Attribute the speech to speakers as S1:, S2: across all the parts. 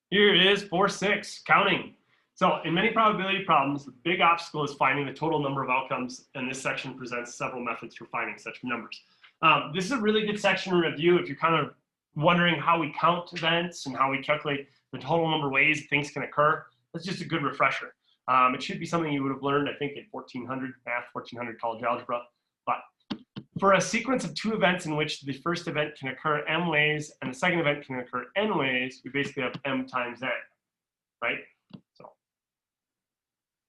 S1: Here it is, 4-6, counting. So in many probability problems, the big obstacle is finding the total number of outcomes, and this section presents several methods for finding such numbers. This is a really good section to review if you're kind of wondering how we count events and how we calculate the total number of ways things can occur. That's just a good refresher. It should be something you would have learned, I think, in 1400 math, 1400 college algebra. But for a sequence of two events in which the first event can occur m ways and the second event can occur n ways, we basically have m times n, right? So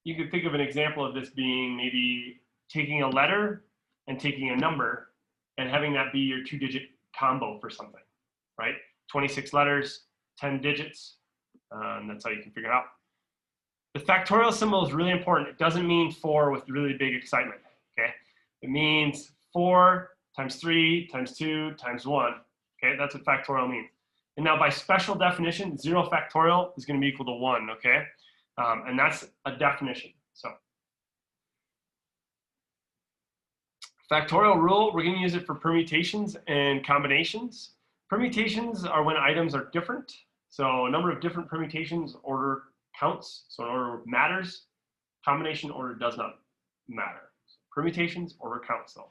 S1: you could think of an example of this being maybe taking a letter and taking a number and having that be your two-digit combo for something, right? 26 letters, 10 digits, and that's how you can figure it out. The factorial symbol is really important. It doesn't mean 4 with really big excitement, okay? It means 4 times 3 times 2 times 1, okay? That's what factorial means. And now by special definition, 0 factorial is going to be equal to 1, okay? And that's a definition. So factorial rule, we're going to use it for permutations and combinations. Permutations are when items are different. So a number of different permutations, order counts, so order matters. Combination order does not matter. So permutations, order counts though.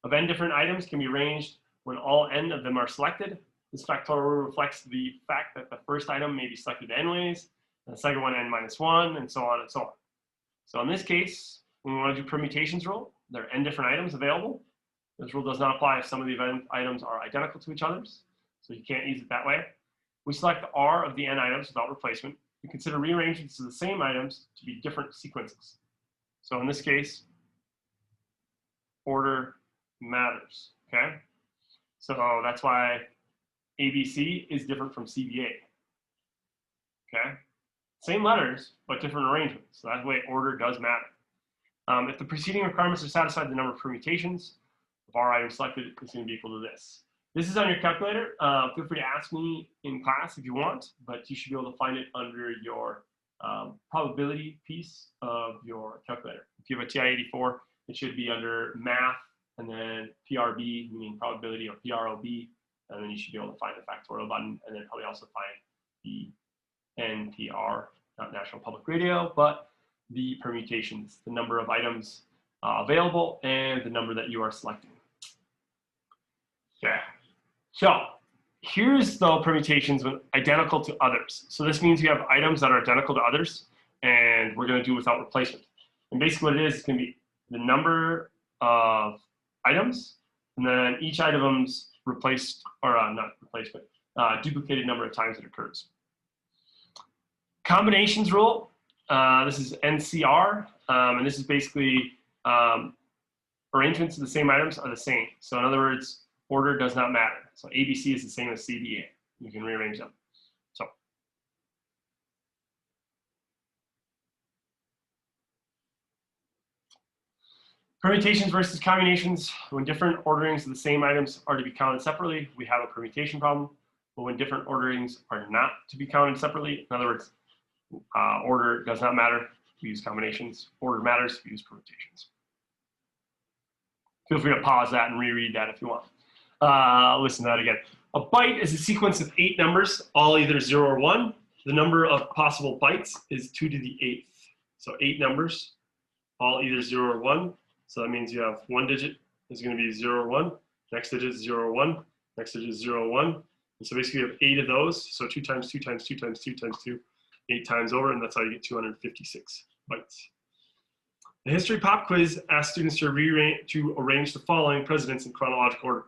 S1: Of n different items can be arranged when all n of them are selected. This factorial rule reflects the fact that the first item may be selected n ways, and the second one n minus 1, and so on and so on. So in this case, when we want to do permutations rule, there are n different items available. This rule does not apply if some of the items are identical to each other's, so you can't use it that way. We select R of the n items without replacement. We consider rearrangements of the same items to be different sequences. So in this case, order matters, okay? So that's why ABC is different from CBA, okay? Same letters, but different arrangements. So that way order does matter. If the preceding requirements are satisfied, the number of permutations of R items selected is going to be equal to this. This is on your calculator. Feel free to ask me in class if you want, but you should be able to find it under your probability piece of your calculator. If you have a TI-84, it should be under math and then PRB, meaning probability, or PROB, and then you should be able to find the factorial button, and then probably also find the NPR, not National Public Radio, but the permutations, the number of items available, and the number that you are selecting. Yeah. So here's the permutations with identical to others. So this means you have items that are identical to others, and we're going to do without replacement. And basically what it is going to be the number of items, and then each item's replaced, or not replacement, duplicated number of times it occurs. Combinations rule, this is NCR, and this is basically arrangements of the same items are the same. So in other words, order does not matter. So ABC is the same as CBA. You can rearrange them. So permutations versus combinations. When different orderings of the same items are to be counted separately, we have a permutation problem. But when different orderings are not to be counted separately, in other words, order does not matter, we use combinations. Order matters, we use permutations. Feel free to pause that and reread that if you want. Listen to that again. A byte is a sequence of 8 numbers, all either 0 or 1. The number of possible bytes is 2 to the 8th. So 8 numbers, all either 0 or 1. So that means you have one digit is going to be 0 or 1. Next digit is 0 or 1. Next digit is 0 or 1. And so basically you have 8 of those. So 2 times 2 times 2 times 2 times 2, 8 times over, and that's how you get 256 bytes. The history pop quiz asks students to arrange the following presidents in chronological order.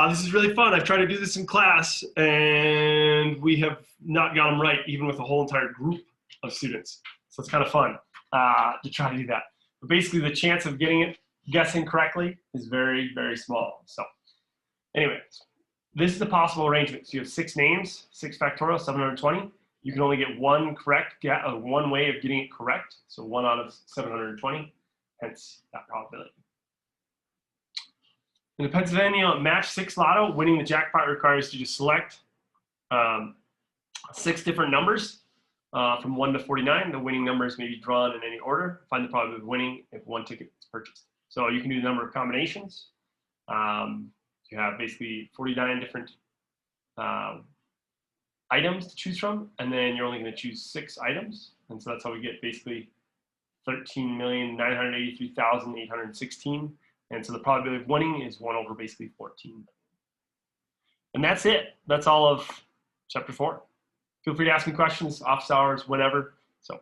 S1: This is really fun. I've tried to do this in class, and we have not got them right, even with a whole entire group of students. So it's kind of fun to try to do that. But basically, the chance of guessing correctly is very, very small. So anyways, this is the possible arrangement. So you have 6 names, 6 factorial, 720. You can only get one one way of getting it correct. So 1 out of 720, hence that probability. In the Pennsylvania Match 6 Lotto, winning the jackpot requires you to select 6 different numbers from 1 to 49. The winning numbers may be drawn in any order. Find the probability of winning if one ticket is purchased. So you can do the number of combinations. You have basically 49 different items to choose from, and then you're only going to choose 6 items. And so that's how we get basically 13,983,816. And so the probability of winning is 1 over basically 14. And that's it. That's all of chapter 4. Feel free to ask me questions, office hours, whenever. So